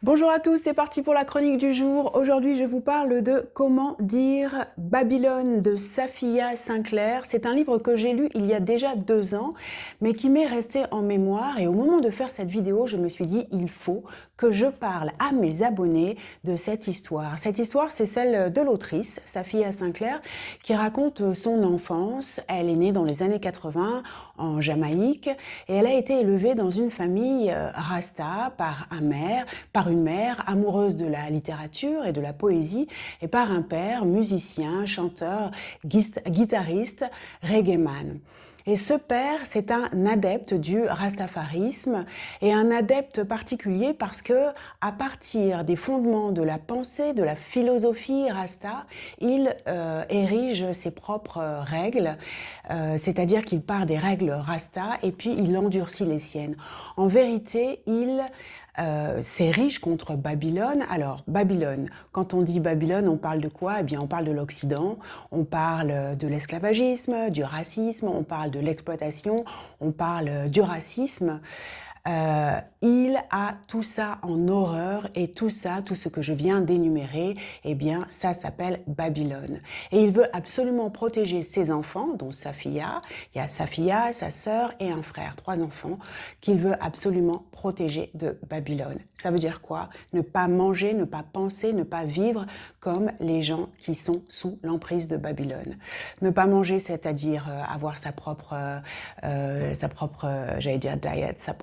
Bonjour à tous, c'est parti pour la chronique du jour. Aujourd'hui, je vous parle de Comment dire Babylone de Safiya Sinclair. C'est un livre que j'ai lu il y a déjà 2 ans, mais qui m'est resté en mémoire. Et au moment de faire cette vidéo, je me suis dit, il faut que je parle à mes abonnés de cette histoire. Cette histoire, c'est celle de l'autrice, Safiya Sinclair, qui raconte son enfance. Elle est née dans les années 80 en Jamaïque et elle a été élevée dans une famille rasta par une mère amoureuse de la littérature et de la poésie, et par un père musicien, chanteur, guitariste, reggaeman. Et ce père, c'est un adepte du rastafarisme et un adepte particulier parce que, à partir des fondements de la pensée, de la philosophie rasta, il érige ses propres règles, c'est-à-dire qu'il part des règles rasta et puis il endurcit les siennes. En vérité, il s'érige contre Babylone. Alors, Babylone, quand on dit Babylone, on parle de quoi? Eh bien, on parle de l'Occident, on parle de l'esclavagisme, du racisme, on parle de l'exploitation, on parle du racisme. Il a tout ça en horreur et tout ça, tout ce que je viens d'énumérer, eh bien, ça s'appelle Babylone. Et il veut absolument protéger ses enfants, dont Safiya. Il y a Safiya, sa sœur et un frère, 3 enfants, qu'il veut absolument protéger de Babylone. Ça veut dire quoi? Ne pas manger, ne pas penser, ne pas vivre comme les gens qui sont sous l'emprise de Babylone. Ne pas manger, c'est-à-dire avoir son propre, j'allais dire diet, son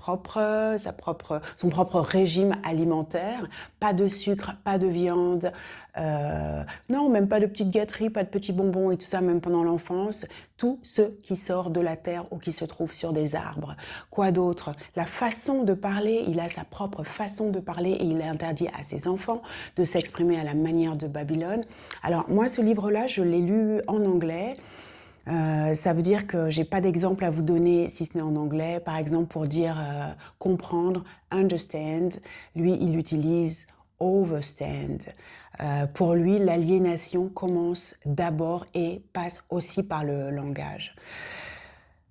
propre régime alimentaire, pas de sucre, pas de viande, non, même pas de petites gâteries, pas de petits bonbons et tout ça, même pendant l'enfance, tout ce qui sort de la terre ou qui se trouve sur des arbres. Quoi d'autre? La façon de parler, il a sa propre façon de parler et il interdit à ses enfants de s'exprimer à la manière de Babylone. Alors moi, ce livre-là, je l'ai lu en anglais. Ça veut dire que j'ai pas d'exemple à vous donner si ce n'est en anglais. Par exemple, pour dire comprendre, understand, lui, il utilise overstand. Pour lui, l'aliénation commence d'abord et passe aussi par le langage.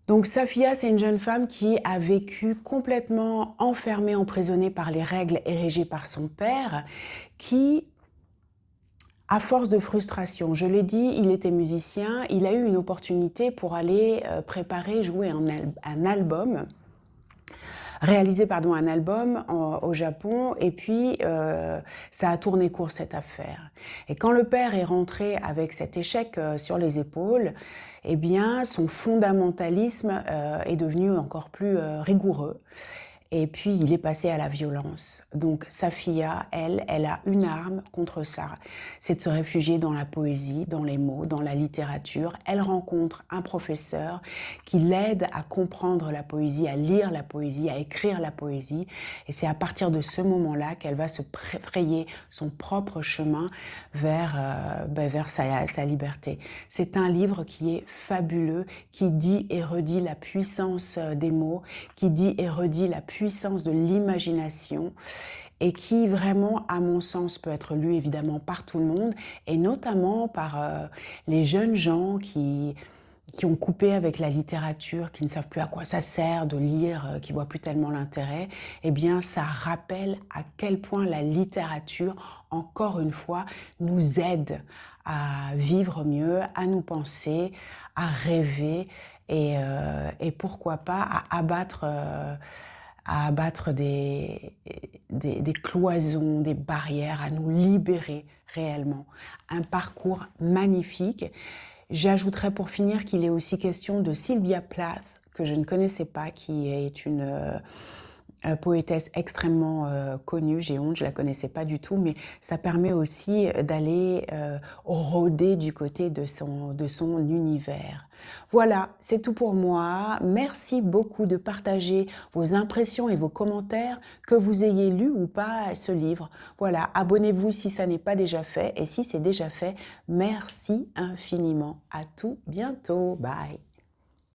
Donc Safiya, c'est une jeune femme qui a vécu complètement enfermée, emprisonnée par les règles érigées par son père, qui à force de frustration, je l'ai dit, il était musicien, il a eu une opportunité pour aller jouer un album, réaliser un album au Japon, et puis ça a tourné court cette affaire. Et quand le père est rentré avec cet échec sur les épaules, eh bien son fondamentalisme est devenu encore plus rigoureux. Et puis, il est passé à la violence. Donc, Safiya, elle a une arme contre ça. C'est de se réfugier dans la poésie, dans les mots, dans la littérature. Elle rencontre un professeur qui l'aide à comprendre la poésie, à lire la poésie, à écrire la poésie. Et c'est à partir de ce moment-là qu'elle va se frayer son propre chemin vers sa liberté. C'est un livre qui est fabuleux, qui dit et redit la puissance des mots, qui dit et redit la puissance de l'imagination et qui vraiment, à mon sens, peut être lu évidemment par tout le monde et notamment par les jeunes gens qui ont coupé avec la littérature, qui ne savent plus à quoi ça sert de lire, qui voient plus tellement l'intérêt. Eh bien, ça rappelle à quel point la littérature, encore une fois, nous aide à vivre mieux, à nous penser, à rêver et pourquoi pas à abattre des cloisons, des barrières, à nous libérer réellement. Un parcours magnifique. J'ajouterais pour finir qu'il est aussi question de Sylvia Plath, que je ne connaissais pas, qui est une poétesse extrêmement connue, j'ai honte, je la connaissais pas du tout, mais ça permet aussi d'aller rôder du côté de son univers. Voilà, c'est tout pour moi. Merci beaucoup de partager vos impressions et vos commentaires, que vous ayez lu ou pas ce livre. Voilà, abonnez-vous si ça n'est pas déjà fait, et si c'est déjà fait, merci infiniment. À tout bientôt. Bye.